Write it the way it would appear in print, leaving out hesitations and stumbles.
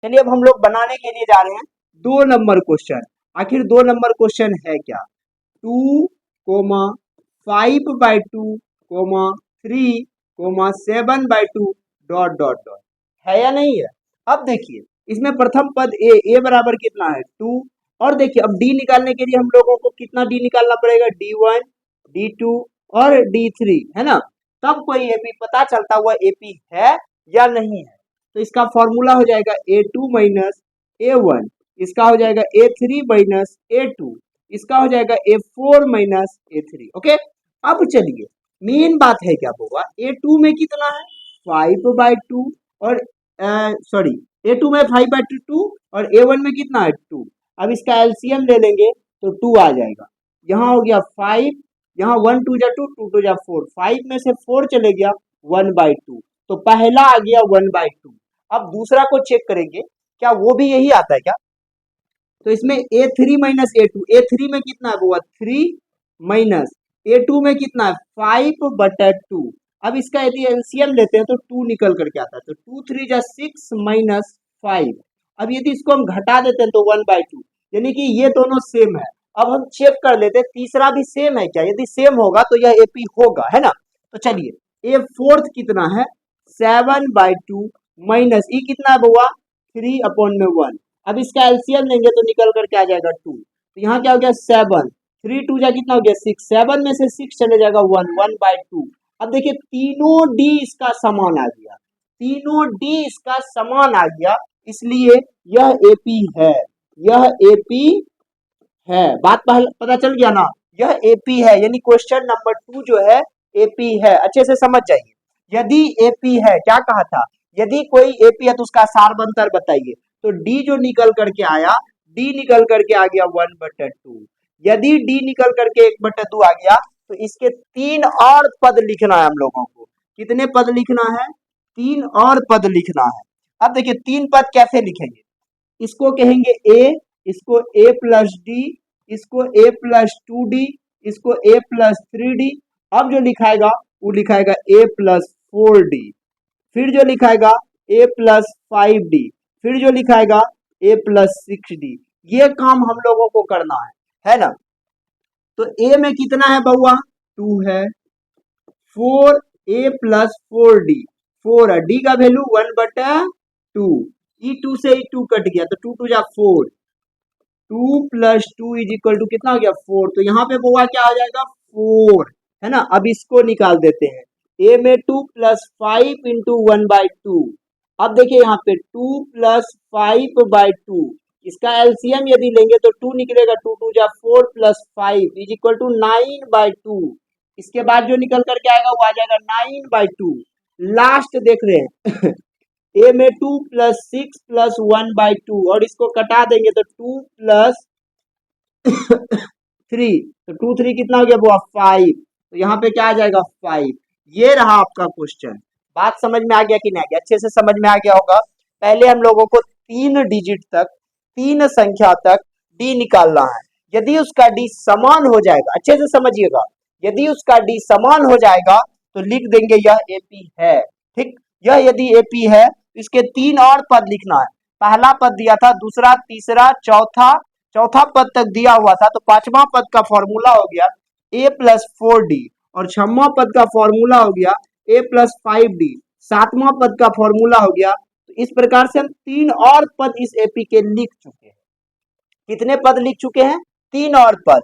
चलिए अब हम लोग बनाने के लिए जा रहे हैं 2 नंबर क्वेश्चन। आखिर 2 नंबर क्वेश्चन है क्या? 2, 5/2, 3, 7/2 डॉट डॉट डॉट है या नहीं है? अब देखिए इसमें प्रथम पद ए बराबर कितना है 2। और देखिए अब डी निकालने के लिए हम लोगों को कितना डी निकालना पड़ेगा? D1, D2 और D3 है ना। तब कोई एपी पता चलता हुआ एपी है या नहीं है। तो इसका फॉर्मूला हो जाएगा A2 माइनस A1, इसका हो जाएगा A3 माइनस A2, इसका हो जाएगा A4 माइनस A3। ओके, अब चलिए मेन बात है क्या होगा, A2 में कितना है 5/2 और सॉरी A2 में 5/2 और A1 में कितना है 2। अब इसका एलसीएम ले लेंगे तो 2 आ जाएगा। यहाँ हो गया 5, यहाँ 1 2 जा 2, 2 2 जा 4, 5 में से 4 चले गया 1/2, तो पहला आ गया 1/2। अब दूसरा को चेक करेंगे क्या वो भी यही आता है क्या? तो इसमें A3 माइनस A2, A3 में कितना है वो 3 माइनस A2 में कितना है 5/2। अब इसका यदि एलसीएम लेते हैं तो 2 निकल करके आता है, तो 2 3 जा 6 माइनस 5। अब यदि इसको हम घटा देते हैं तो 1/2, यानी कि ये दोनों सेम है। अब हम चेक कर लेते हैं तीसरा भी सेम है क्या, यदि सेम होगा तो यह एपी होगा, है ना। तो चलिए A4 कितना है 7/2 माइनस ई कितना है बउआ 3/1। अब इसका एलसीएम लेंगे तो निकल करके आ जाएगा 2, तो यहाँ क्या हो गया 7, 3 2 जा कितना हो गया 6, 7 में से 6 चले जाएगा 1/2। अब देखिए तीनों डी इसका समान आ गया, तीनों डी इसका समान आ गया, इसलिए यह एपी है, यह एपी है। बात पता चल गया ना, यह एपी है, यानी क्वेश्चन नंबर 2 जो है एपी है। अच्छे से समझ जाइए, यदि एपी है, क्या कहा था, यदि कोई एपी है तो उसका सारबंतर बताइए। तो डी जो निकल करके आया, डी निकल करके आ गया 1/2। यदि डी निकल करके 1/2 आ गया तो इसके 3 और पद लिखना है हम लोगों को। कितने पद लिखना है? 3 और पद लिखना है। अब देखिए 3 पद कैसे लिखेंगे, इसको कहेंगे ए, इसको A+D, इसको A+2D, इसको A+3D। अब जो लिखाएगा वो लिखाएगा A+4D, फिर जो लिखाएगा A+5D, फिर जो लिखाएगा A+6D। ये काम हम लोगों को करना है ना। तो A में कितना है बउआ 2 है, 4 A+4D 4 है, D का वैल्यू 1/2, E2 से E2 कट गया तो 2 2 जा 4, 2 + 2 = कितना हो गया 4। तो यहाँ पे बउआ क्या आ जाएगा 4, है ना। अब इसको निकाल देते हैं, A में 2 + 5 × 1/2। अब देखिए यहाँ पे 2 + 5/2, इसका एलसीएम यदि लेंगे तो 2 निकलेगा, 2 2 जा 4 + 5 = 9/2। इसके बाद जो निकल करके आएगा वो आ जाएगा 9/2। लास्ट देख रहे हैं A में 2 + 6 + 1/2 और इसको कटा देंगे तो 2 + 3, तो 2 3 कितना हो गया वो 5, तो यहाँ पे क्या आ जाएगा 5। ये रहा आपका क्वेश्चन। बात समझ में आ गया कि नहीं आ गया? अच्छे से समझ में आ गया होगा। पहले हम लोगों को 3 डिजिट तक, 3 संख्या तक डी निकालना है। यदि उसका डी समान हो जाएगा, अच्छे से समझिएगा, यदि उसका डी समान हो जाएगा तो लिख देंगे यह एपी है। ठीक, यह यदि एपी है तो इसके 3 और पद लिखना है। पहला पद दिया था, दूसरा, तीसरा, चौथा पद तक दिया हुआ था, तो 5वां पद का फॉर्मूला हो गया A+4D और 6वां पद का फॉर्मूला हो गया A+5D, 7वां पद का फॉर्मूला हो गया। तो इस प्रकार से हम 3 और पद इस एपी के लिख चुके हैं। कितने पद लिख चुके हैं? 3 और पद।